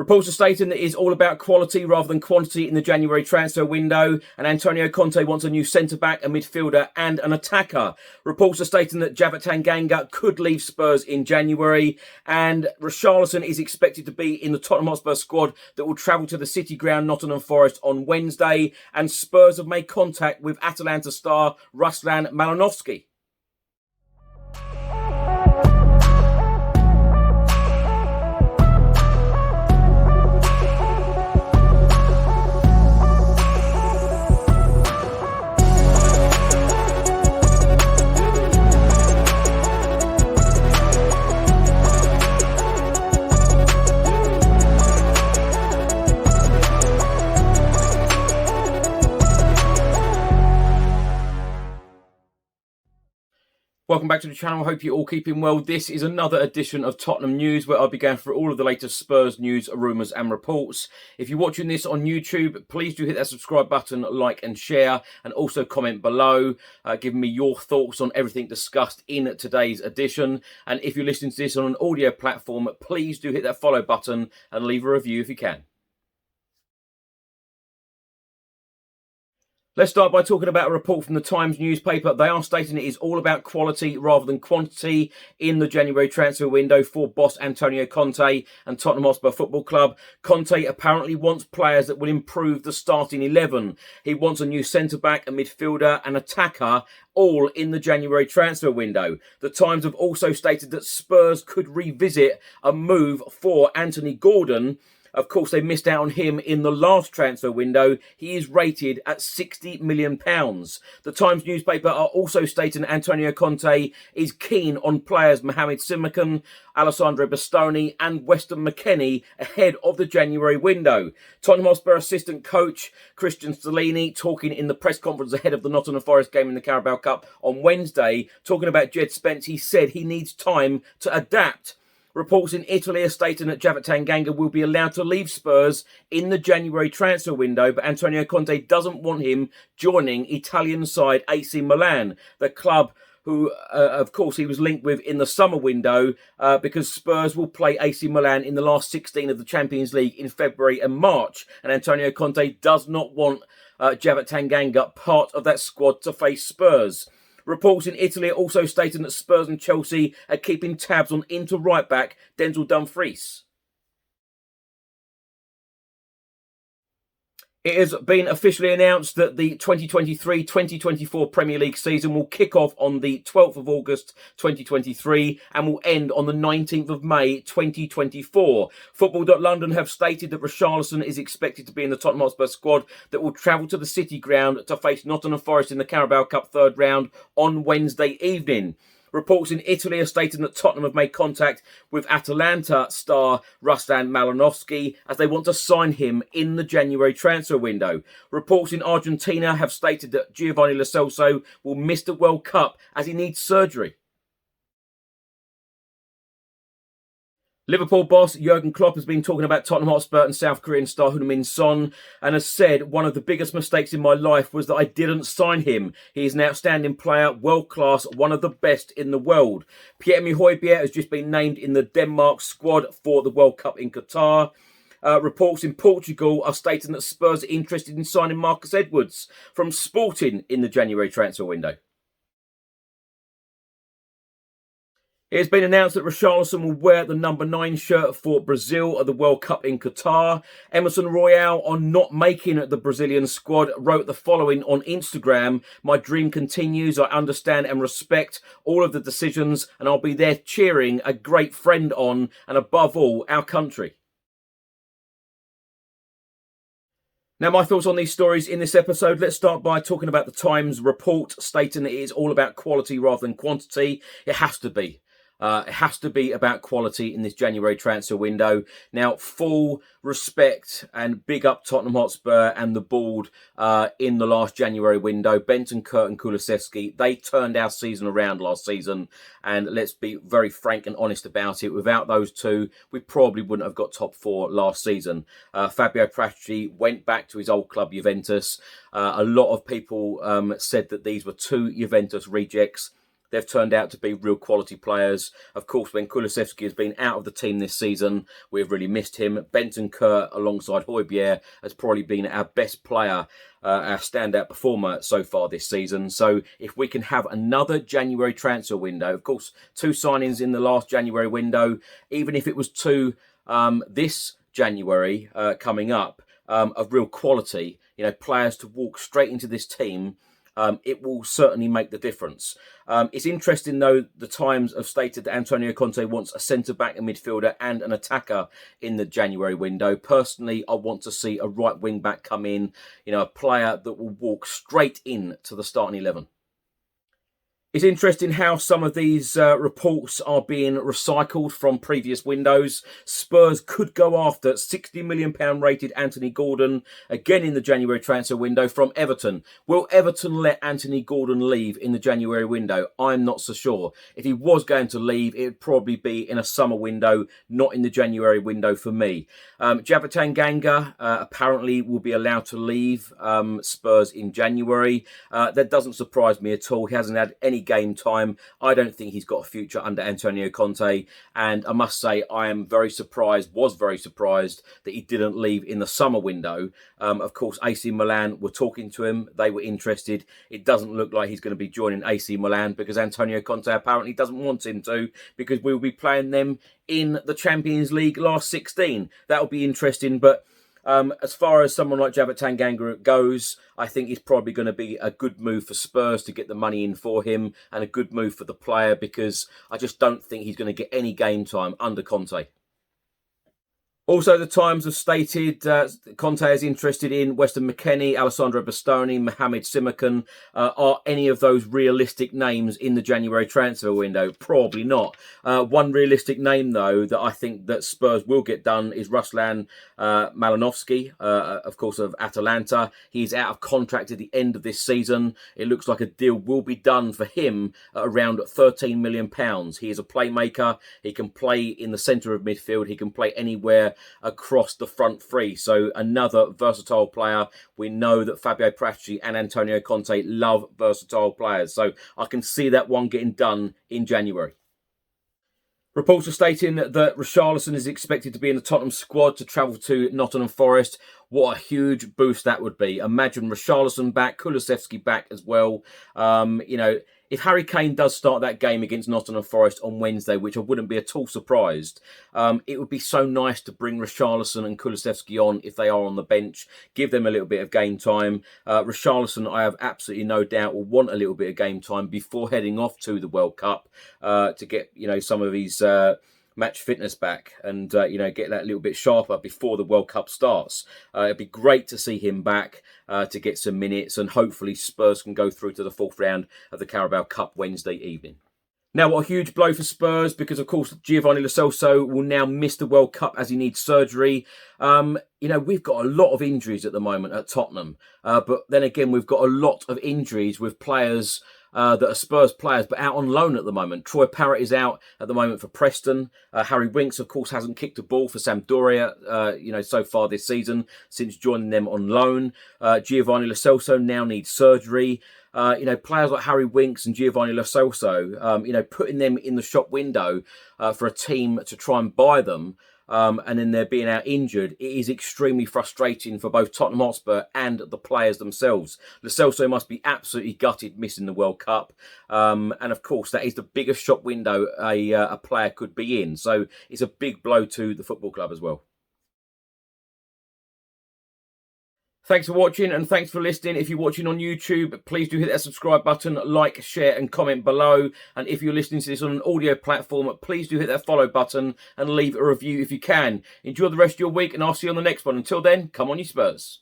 Reports are stating that it is all about quality rather than quantity in the January transfer window, and Antonio Conte wants a new centre-back, a midfielder and an attacker. Reports are stating that Javert Tanganga could leave Spurs in January, and Richarlison is expected to be in the Tottenham Hotspur squad that will travel to the City ground, Nottingham Forest, on Wednesday, and Spurs have made contact with Atalanta star Ruslan Malinovsky. Welcome back to the channel. Hope you're all keeping well. This is another edition of Tottenham News, where I'll be going through all of the latest Spurs news, rumours and reports. If you're watching this on YouTube, please do hit that subscribe button, like and share, and also comment below, giving me your thoughts on everything discussed in today's edition. And if you're listening to this on an audio platform, please do hit that follow button and leave a review if you can. Let's start by talking about a report from the Times newspaper. They are stating it is all about quality rather than quantity in the January transfer window for boss Antonio Conte and Tottenham Hotspur Football Club. Conte apparently wants players that will improve the starting 11. He wants a new centre-back, a midfielder, an attacker, all in the January transfer window. The Times have also stated that Spurs could revisit a move for Anthony Gordon. Of course, they missed out on him in the last transfer window. He is rated at £60 million. The Times newspaper are also stating Antonio Conte is keen on players Mohamed Simakan, Alessandro Bastoni and Weston McKennie ahead of the January window. Tottenham Hotspur assistant coach Christian Stellini talking in the press conference ahead of the Nottingham Forest game in the Carabao Cup on Wednesday, talking about Jed Spence. He said he needs time to adapt. Reports in Italy are stating that Javert Tanganga will be allowed to leave Spurs in the January transfer window, but Antonio Conte doesn't want him joining Italian side AC Milan, the club who, of course, he was linked with in the summer window because Spurs will play AC Milan in the last 16 of the Champions League in February and March, and Antonio Conte does not want Javert Tanganga part of that squad to face Spurs. Reports in Italy are also stating that Spurs and Chelsea are keeping tabs on Inter right-back Denzel Dumfries. It has been officially announced that the 2023-2024 Premier League season will kick off on the 12th of August 2023 and will end on the 19th of May 2024. Football.London have stated that Richarlison is expected to be in the Tottenham Hotspur squad that will travel to the City ground to face Nottingham Forest in the Carabao Cup third round on Wednesday evening. Reports in Italy are stating that Tottenham have made contact with Atalanta star Ruslan Malinovsky as they want to sign him in the January transfer window. Reports in Argentina have stated that Giovanni Lo Celso will miss the World Cup as he needs surgery. Liverpool boss Jurgen Klopp has been talking about Tottenham Hotspur and South Korean star Heung-min Son and has said, "One of the biggest mistakes in my life was that I didn't sign him. He is an outstanding player, world class, one of the best in the world." Pierre-Emile Højbjerg has just been named in the Denmark squad for the World Cup in Qatar. Reports in Portugal are stating that Spurs are interested in signing Marcus Edwards from Sporting in the January transfer window. It has been announced that Richarlison will wear the number 9 shirt for Brazil at the World Cup in Qatar. Emerson Royal, on not making the Brazilian squad, wrote the following on Instagram: "My dream continues. I understand and respect all of the decisions, and I'll be there cheering a great friend on, and above all, our country." Now, my thoughts on these stories in this episode. Let's start by talking about the Times report stating that it is all about quality rather than quantity. It has to be. It has to be about quality in this January transfer window. Now, full respect and big up Tottenham Hotspur and the board in the last January window. Benton, Kurt and Kulusevski, they turned our season around last season. And let's be very frank and honest about it. Without those two, we probably wouldn't have got top 4 last season. Fabio Paratici went back to his old club, Juventus. A lot of people said that these were 2 Juventus rejects. they've turned out to be real quality players. Of course, when Kulusevski has been out of the team this season, we've really missed him. Bentancur alongside Højbjerg has probably been our best player, our standout performer so far this season. So if we can have another January transfer window, of course, 2 signings in the last January window, even if it was 2 this January coming up, of real quality, players to walk straight into this team, it will certainly make the difference. It's interesting, though, the Times have stated that Antonio Conte wants a centre-back, a midfielder and an attacker in the January window. Personally, I want to see a right wing-back come in, a player that will walk straight in to the starting 11. It's interesting how some of these reports are being recycled from previous windows. Spurs could go after £60 million rated Anthony Gordon again in the January transfer window from Everton. Will Everton let Anthony Gordon leave in the January window? I'm not so sure. If he was going to leave, it would probably be in a summer window, not in the January window for me. Javatan Ganga apparently will be allowed to leave Spurs in January. That doesn't surprise me at all. He hasn't had any game time. I don't think he's got a future under Antonio Conte, and I must say I am was very surprised that he didn't leave in the summer window. Of course, AC Milan were talking to him. They were interested. It doesn't look like he's going to be joining AC Milan because Antonio Conte apparently doesn't want him to, because we'll be playing them in the Champions League last 16. That'll be interesting, but as far as someone like Javatan Ganga goes, I think it's probably going to be a good move for Spurs to get the money in for him, and a good move for the player, because I just don't think he's going to get any game time under Conte. Also, the Times have stated Conte is interested in Weston McKennie, Alessandro Bastoni, Mohamed Simakan. Are any of those realistic names in the January transfer window? Probably not. One realistic name, though, that I think that Spurs will get done is Ruslan Malinovsky, of course, of Atalanta. He's out of contract at the end of this season. It looks like a deal will be done for him at around £13 million. He is a playmaker. He can play in the centre of midfield. He can play anywhere across the front three. So another versatile player. We know that Fabio Paratici and Antonio Conte love versatile players. So I can see that one getting done in January. Reports are stating that Richarlison is expected to be in the Tottenham squad to travel to Nottingham Forest. What a huge boost that would be. Imagine Richarlison back, Kulusevski back as well. If Harry Kane does start that game against Nottingham Forest on Wednesday, which I wouldn't be at all surprised, it would be so nice to bring Richarlison and Kulusevski on if they are on the bench, give them a little bit of game time. Richarlison, I have absolutely no doubt, will want a little bit of game time before heading off to the World Cup to get, some of his match fitness back and, get that little bit sharper before the World Cup starts. It'd be great to see him back to get some minutes, and hopefully Spurs can go through to the 4th round of the Carabao Cup Wednesday evening. Now, what a huge blow for Spurs, because, of course, Giovanni Lo Celso will now miss the World Cup as he needs surgery. We've got a lot of injuries at the moment at Tottenham. But then again, we've got a lot of injuries with players that are Spurs players, but out on loan at the moment. Troy Parrott is out at the moment for Preston. Harry Winks, of course, hasn't kicked a ball for Sampdoria, so far this season since joining them on loan. Giovanni Lo Celso now needs surgery. Players like Harry Winks and Giovanni Lo Celso, putting them in the shop window for a team to try and buy them, and then they're being out injured. It is extremely frustrating for both Tottenham Hotspur and the players themselves. Lo Celso must be absolutely gutted missing the World Cup. And of course, that is the biggest shop window a player could be in. So it's a big blow to the football club as well. Thanks for watching and thanks for listening. If you're watching on YouTube, please do hit that subscribe button, like, share and comment below. And if you're listening to this on an audio platform, please do hit that follow button and leave a review if you can. Enjoy the rest of your week and I'll see you on the next one. Until then, come on you Spurs.